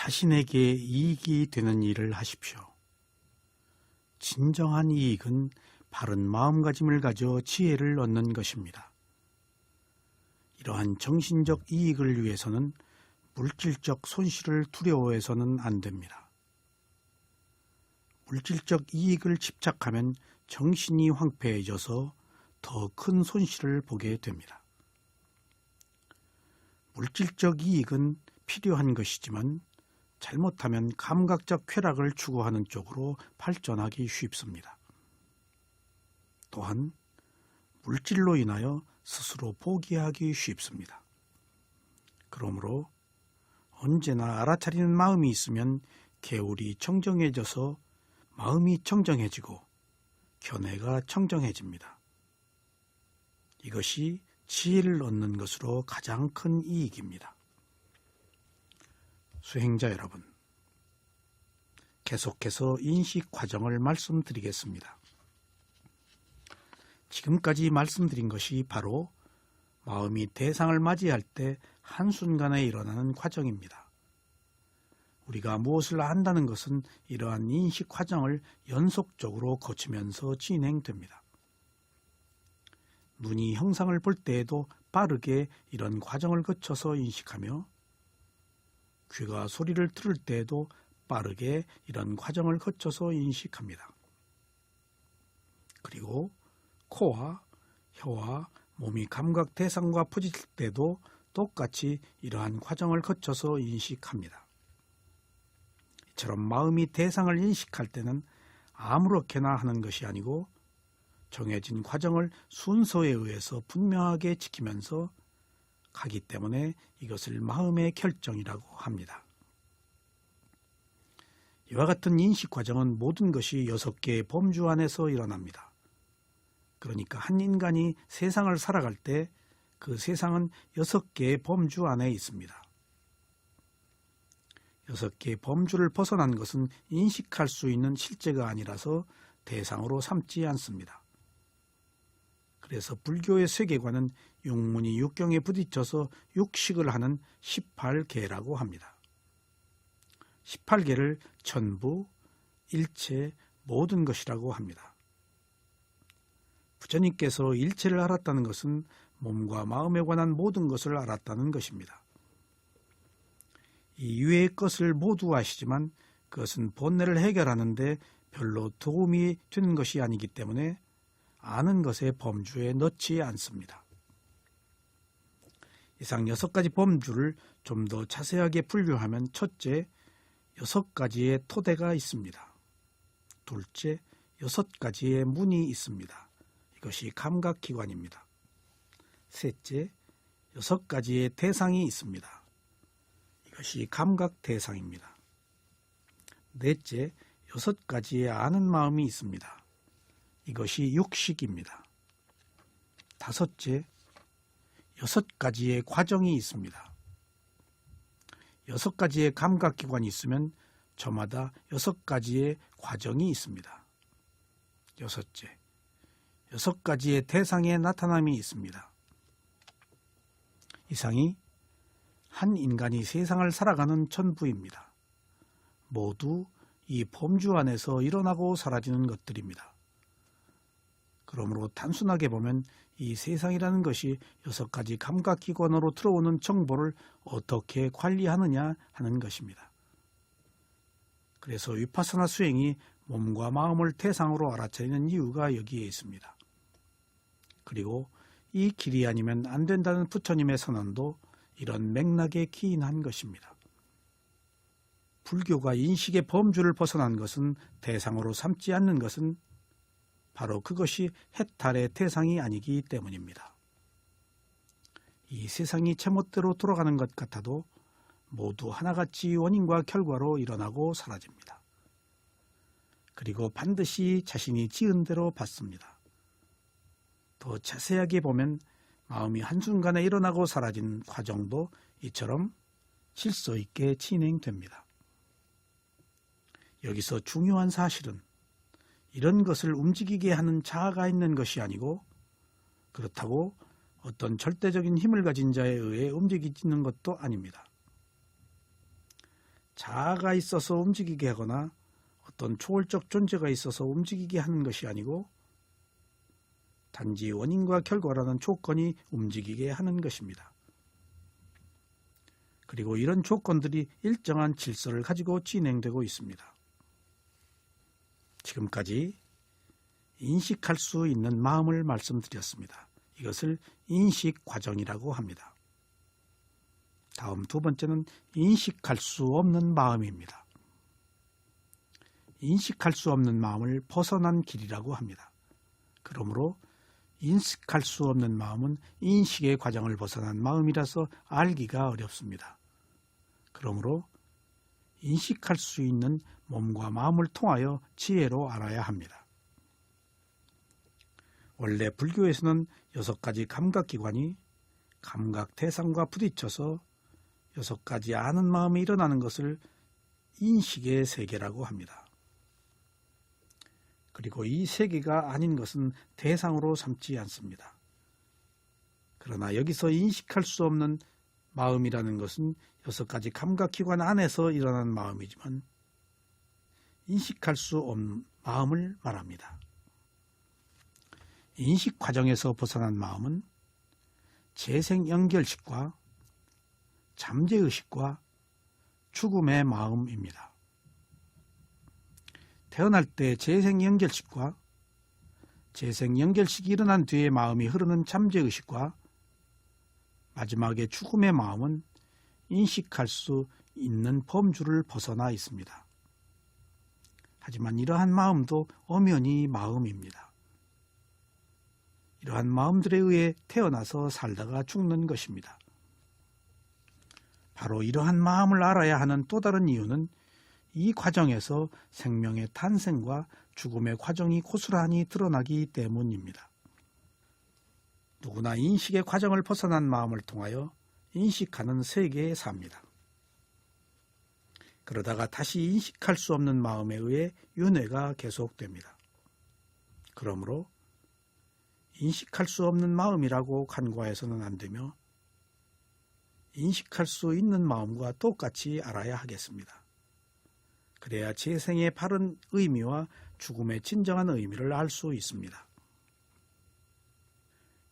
자신에게 이익이 되는 일을 하십시오. 진정한 이익은 바른 마음가짐을 가져 지혜를 얻는 것입니다. 이러한 정신적 이익을 위해서는 물질적 손실을 두려워해서는 안 됩니다. 물질적 이익을 집착하면 정신이 황폐해져서 더 큰 손실을 보게 됩니다. 물질적 이익은 필요한 것이지만 잘못하면 감각적 쾌락을 추구하는 쪽으로 발전하기 쉽습니다. 또한 물질로 인하여 스스로 포기하기 쉽습니다. 그러므로 언제나 알아차리는 마음이 있으면 개울이 청정해져서 마음이 청정해지고 견해가 청정해집니다. 이것이 지혜를 얻는 것으로 가장 큰 이익입니다. 수행자 여러분, 계속해서 인식 과정을 말씀드리겠습니다. 지금까지 말씀드린 것이 바로 마음이 대상을 맞이할 때 한순간에 일어나는 과정입니다. 우리가 무엇을 안다는 것은 이러한 인식 과정을 연속적으로 거치면서 진행됩니다. 눈이 형상을 볼 때에도 빠르게 이런 과정을 거쳐서 인식하며 귀가 소리를 들을 때에도 빠르게 이런 과정을 거쳐서 인식합니다. 그리고 코와 혀와 몸이 감각 대상과 부딪힐 때도 똑같이 이러한 과정을 거쳐서 인식합니다. 이처럼 마음이 대상을 인식할 때는 아무렇게나 하는 것이 아니고 정해진 과정을 순서에 의해서 분명하게 지키면서 가기 때문에 이것을 마음의 결정이라고 합니다. 이와 같은 인식 과정은 모든 것이 6개의 범주 안에서 일어납니다. 그러니까 한 인간이 세상을 살아갈 때 그 세상은 6개의 범주 안에 있습니다. 6개의 범주를 벗어난 것은 인식할 수 있는 실제가 아니라서 대상으로 삼지 않습니다. 그래서 불교의 세계관은 육문이 육경에 부딪혀서 육식을 하는 18계라고 합니다. 18계를 전부, 일체, 모든 것이라고 합니다. 부처님께서 일체를 알았다는 것은 몸과 마음에 관한 모든 것을 알았다는 것입니다. 이 이외의 것을 모두 아시지만 그것은 본래를 해결하는 데 별로 도움이 되는 것이 아니기 때문에 아는 것의 범주에 넣지 않습니다. 이상 6가지 범주를 좀 더 자세하게 분류하면 첫째, 6가지의 토대가 있습니다. 둘째, 6가지의 문이 있습니다. 이것이 감각기관입니다. 셋째, 6가지의 대상이 있습니다. 이것이 감각대상입니다. 넷째, 6가지의 아는 마음이 있습니다. 이것이 육식입니다. 다섯째, 6가지의 과정이 있습니다. 6가지의 감각기관이 있으면 저마다 6가지의 과정이 있습니다. 여섯째, 6가지의 대상의 나타남이 있습니다. 이상이 한 인간이 세상을 살아가는 전부입니다. 모두 이 범주 안에서 일어나고 사라지는 것들입니다. 그러므로 단순하게 보면 이 세상이라는 것이 6가지 감각기관으로 들어오는 정보를 어떻게 관리하느냐 하는 것입니다. 그래서 위파사나 수행이 몸과 마음을 대상으로 알아차리는 이유가 여기에 있습니다. 그리고 이 길이 아니면 안 된다는 부처님의 선언도 이런 맥락에 기인한 것입니다. 불교가 인식의 범주를 벗어난 것은, 대상으로 삼지 않는 것은 바로 그것이 해탈의 대상이 아니기 때문입니다. 이 세상이 제멋대로 돌아가는 것 같아도 모두 하나같이 원인과 결과로 일어나고 사라집니다. 그리고 반드시 자신이 지은 대로 받습니다. 더 자세하게 보면 마음이 한순간에 일어나고 사라지는 과정도 이처럼 질서 있게 진행됩니다. 여기서 중요한 사실은 이런 것을 움직이게 하는 자아가 있는 것이 아니고, 그렇다고 어떤 절대적인 힘을 가진 자에 의해 움직이지는 것도 아닙니다. 자아가 있어서 움직이게 하거나 어떤 초월적 존재가 있어서 움직이게 하는 것이 아니고 단지 원인과 결과라는 조건이 움직이게 하는 것입니다. 그리고 이런 조건들이 일정한 질서를 가지고 진행되고 있습니다. 지금까지 인식할 수 있는 마음을 말씀드렸습니다. 이것을 인식 과정이라고 합니다. 다음 두 번째는 인식할 수 없는 마음입니다. 인식할 수 없는 마음을 벗어난 길이라고 합니다. 그러므로 인식할 수 없는 마음은 인식의 과정을 벗어난 마음이라서 알기가 어렵습니다. 그러므로 인식할 수 있는 몸과 마음을 통하여 지혜로 알아야 합니다. 원래 불교에서는 6가지 감각기관이 감각 대상과 부딪혀서 6가지 아는 마음이 일어나는 것을 인식의 세계라고 합니다. 그리고 이 세계가 아닌 것은 대상으로 삼지 않습니다. 그러나 여기서 인식할 수 없는 마음이라는 것은 6가지 감각기관 안에서 일어나는 마음이지만 인식할 수 없는 마음을 말합니다. 인식 과정에서 벗어난 마음은 재생연결식과 잠재의식과 죽음의 마음입니다. 태어날 때 재생연결식과 재생연결식이 일어난 뒤에 마음이 흐르는 잠재의식과 마지막에 죽음의 마음은 인식할 수 있는 범주를 벗어나 있습니다. 하지만 이러한 마음도 엄연히 마음입니다. 이러한 마음들에 의해 태어나서 살다가 죽는 것입니다. 바로 이러한 마음을 알아야 하는 또 다른 이유는 이 과정에서 생명의 탄생과 죽음의 과정이 고스란히 드러나기 때문입니다. 누구나 인식의 과정을 벗어난 마음을 통하여 인식하는 세계에 삽니다. 그러다가 다시 인식할 수 없는 마음에 의해 윤회가 계속됩니다. 그러므로 인식할 수 없는 마음이라고 간과해서는 안 되며 인식할 수 있는 마음과 똑같이 알아야 하겠습니다. 그래야 재생의 바른 의미와 죽음의 진정한 의미를 알 수 있습니다.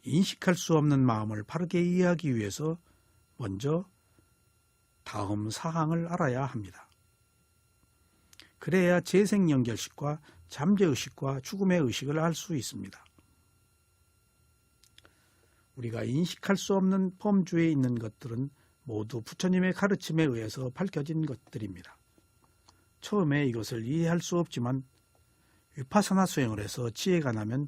인식할 수 없는 마음을 바르게 이해하기 위해서 먼저 다음 사항을 알아야 합니다. 그래야 재생연결식과 잠재의식과 죽음의 의식을 알 수 있습니다. 우리가 인식할 수 없는 범주에 있는 것들은 모두 부처님의 가르침에 의해서 밝혀진 것들입니다. 처음에 이것을 이해할 수 없지만 위파사나 수행을 해서 지혜가 나면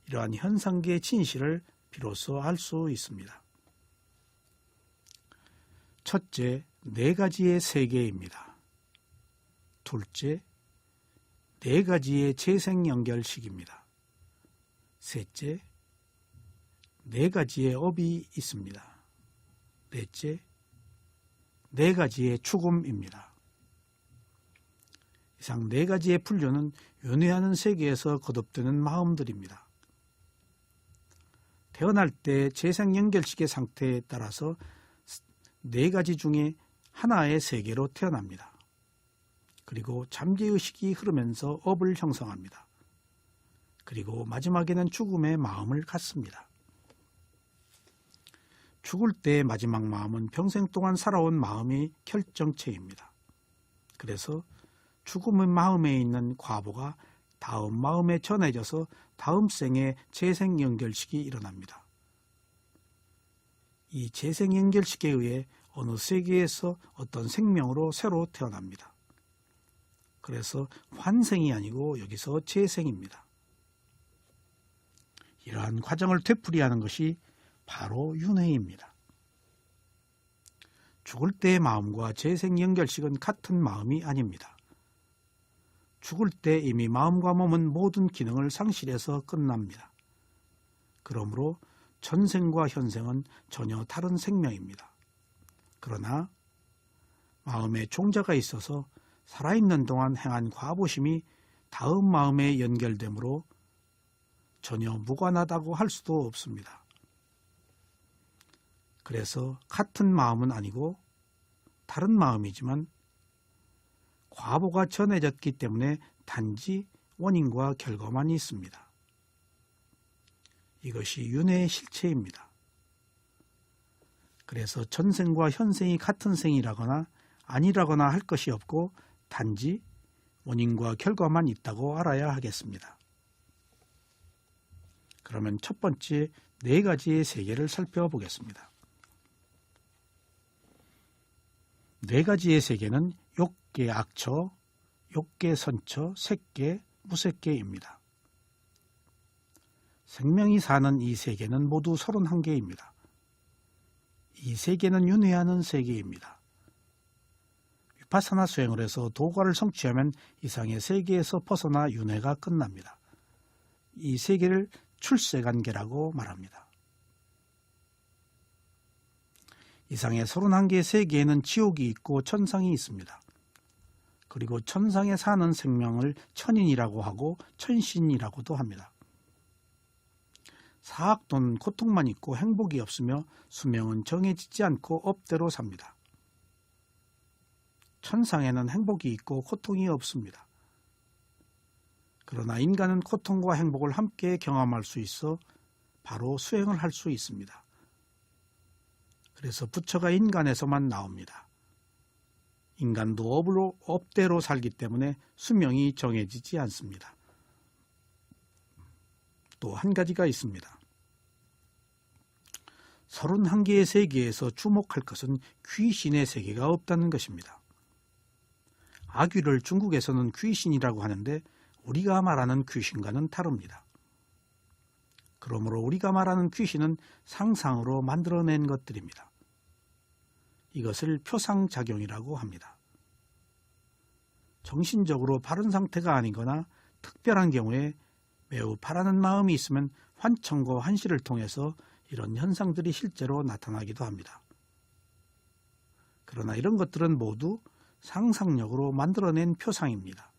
이러한 현상계의 진실을 비로소 알 수 있습니다. 첫째, 4가지의 세계입니다. 둘째, 4가지의 재생연결식입니다. 셋째, 4가지의 업이 있습니다. 넷째, 4가지의 죽음입니다. 이상 4가지의 분류는 윤회하는 세계에서 거듭되는 마음들입니다. 태어날 때 재생연결식의 상태에 따라서 4가지 중에 하나의 세계로 태어납니다. 그리고 잠재의식이 흐르면서 업을 형성합니다. 그리고 마지막에는 죽음의 마음을 갖습니다. 죽을 때의 마지막 마음은 평생 동안 살아온 마음의 결정체입니다. 그래서 죽음의 마음에 있는 과보가 다음 마음에 전해져서 다음 생에 재생연결식이 일어납니다. 이 재생연결식에 의해 어느 세계에서 어떤 생명으로 새로 태어납니다. 그래서 환생이 아니고 여기서 재생입니다. 이러한 과정을 되풀이하는 것이 바로 윤회입니다. 죽을 때의 마음과 재생연결식은 같은 마음이 아닙니다. 죽을 때 이미 마음과 몸은 모든 기능을 상실해서 끝납니다. 그러므로 전생과 현생은 전혀 다른 생명입니다. 그러나 마음에 종자가 있어서 살아있는 동안 행한 과보심이 다음 마음에 연결되므로 전혀 무관하다고 할 수도 없습니다. 그래서 같은 마음은 아니고 다른 마음이지만 과보가 전해졌기 때문에 단지 원인과 결과만 있습니다. 이것이 윤회의 실체입니다. 그래서 전생과 현생이 같은 생이라거나 아니라거나 할 것이 없고 단지 원인과 결과만 있다고 알아야 하겠습니다. 그러면 첫 번째 4가지의 세계를 살펴보겠습니다. 4가지의 세계는 욕계 악처, 욕계 선처, 색계, 무색계입니다. 생명이 사는 이 세계는 모두 31개입니다. 이 세계는 윤회하는 세계입니다. 위파사나 수행을 해서 도과를 성취하면 이상의 세계에서 벗어나 윤회가 끝납니다. 이 세계를 출세관계라고 말합니다. 이상의 31개의 세계에는 지옥이 있고 천상이 있습니다. 그리고 천상에 사는 생명을 천인이라고 하고 천신이라고도 합니다. 사악 또는 고통만 있고 행복이 없으며 수명은 정해지지 않고 업대로 삽니다. 천상에는 행복이 있고 고통이 없습니다. 그러나 인간은 고통과 행복을 함께 경험할 수 있어 바로 수행을 할 수 있습니다. 그래서 부처가 인간에서만 나옵니다. 인간도 업대로 살기 때문에 수명이 정해지지 않습니다. 또 한 가지가 있습니다. 31개의 세계에서 주목할 것은 귀신의 세계가 없다는 것입니다. 아귀를 중국에서는 귀신이라고 하는데 우리가 말하는 귀신과는 다릅니다. 그러므로 우리가 말하는 귀신은 상상으로 만들어낸 것들입니다. 이것을 표상작용이라고 합니다. 정신적으로 바른 상태가 아니거나 특별한 경우에 매우 바라는 마음이 있으면 환청과 환시를 통해서 이런 현상들이 실제로 나타나기도 합니다. 그러나 이런 것들은 모두 상상력으로 만들어낸 표상입니다.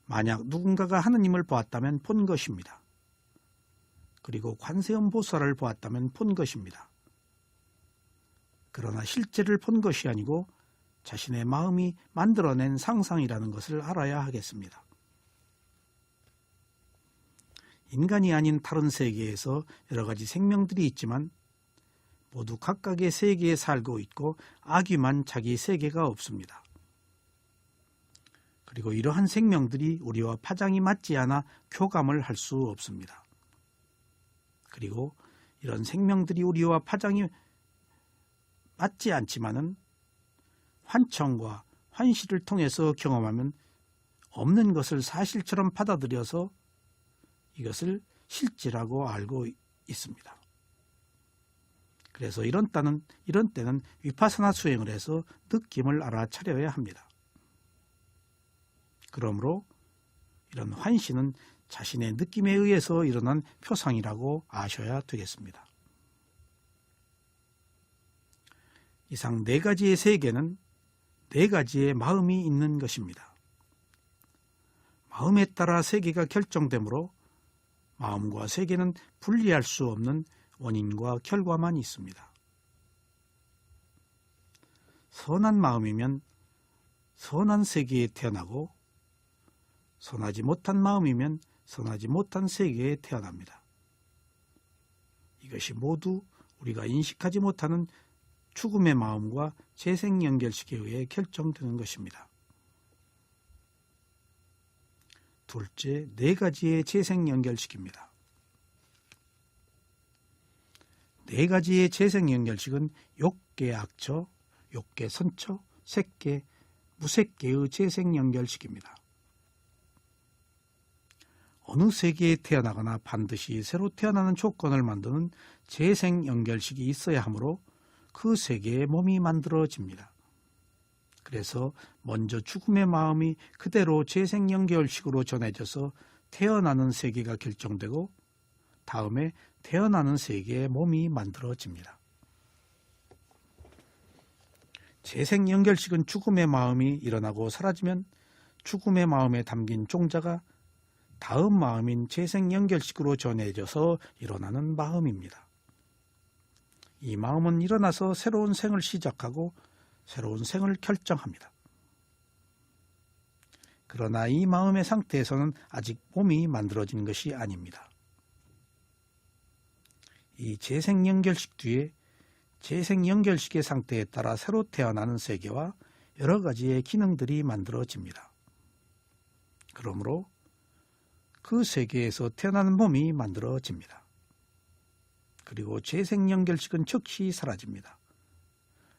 만약 누군가가 하느님을 보았다면 본 것입니다. 그리고 관세음보살을 보았다면 본 것입니다. 그러나 실제를 본 것이 아니고 자신의 마음이 만들어낸 상상이라는 것을 알아야 하겠습니다. 인간이 아닌 다른 세계에서 여러 가지 생명들이 있지만 모두 각각의 세계에 살고 있고 아귀만 자기 세계가 없습니다. 그리고 이러한 생명들이 우리와 파장이 맞지 않아 교감을 할 수 없습니다. 그리고 이런 생명들이 우리와 파장이 맞지 않지만은 환청과 환시를 통해서 경험하면 없는 것을 사실처럼 받아들여서 이것을 실제라고 알고 있습니다. 그래서 이런 때는 위파사나 수행을 해서 느낌을 알아차려야 합니다. 그러므로 이런 환시는 자신의 느낌에 의해서 일어난 표상이라고 아셔야 되겠습니다. 이상 4가지의 세계는 4가지의 마음이 있는 것입니다. 마음에 따라 세계가 결정되므로 마음과 세계는 분리할 수 없는 원인과 결과만 있습니다. 선한 마음이면 선한 세계에 태어나고 선하지 못한 마음이면 선하지 못한 세계에 태어납니다. 이것이 모두 우리가 인식하지 못하는 죽음의 마음과 재생연결식에 의해 결정되는 것입니다. 둘째, 4가지의 재생연결식입니다. 4가지의 재생연결식은 욕계 악처, 욕계 선처, 색계, 무색계의 재생연결식입니다. 어느 세계에 태어나거나 반드시 새로 태어나는 조건을 만드는 재생연결식이 있어야 하므로 그 세계에 몸이 만들어집니다. 그래서 먼저 죽음의 마음이 그대로 재생연결식으로 전해져서 태어나는 세계가 결정되고 다음에 태어나는 세계에 몸이 만들어집니다. 재생연결식은 죽음의 마음이 일어나고 사라지면 죽음의 마음에 담긴 종자가 다음 마음인 재생연결식으로 전해져서 일어나는 마음입니다. 이 마음은 일어나서 새로운 생을 시작하고 새로운 생을 결정합니다. 그러나 이 마음의 상태에서는 아직 몸이 만들어진 것이 아닙니다. 이 재생연결식 뒤에 재생연결식의 상태에 따라 새로 태어나는 세계와 여러 가지의 기능들이 만들어집니다. 그러므로 그 세계에서 태어나는 몸이 만들어집니다. 그리고 재생연결식은 즉시 사라집니다.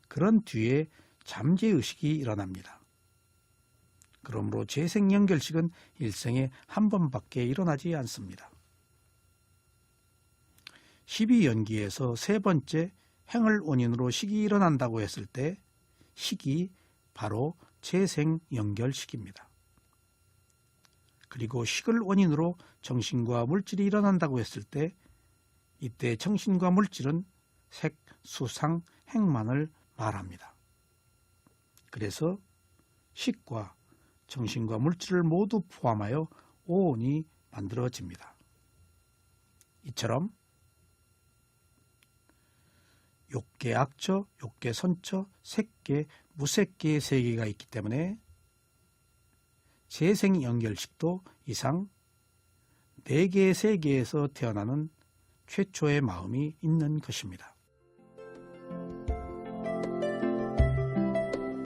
그런 뒤에 잠재의식이 일어납니다. 그러므로 재생연결식은 일생에 한 번밖에 일어나지 않습니다. 12연기에서 세 번째 행을 원인으로 식이 일어난다고 했을 때 식이 바로 재생연결식입니다. 그리고 식을 원인으로 정신과 물질이 일어난다고 했을 때 이때 정신과 물질은 색, 수, 상, 행만을 말합니다. 그래서 식과 정신과 물질을 모두 포함하여 오온이 만들어집니다. 이처럼 욕계 악처, 욕계 선처, 색계, 무색계의 세계가 있기 때문에 재생연결식도 이상 4개의 세계에서 태어나는 최초의 마음이 있는 것입니다.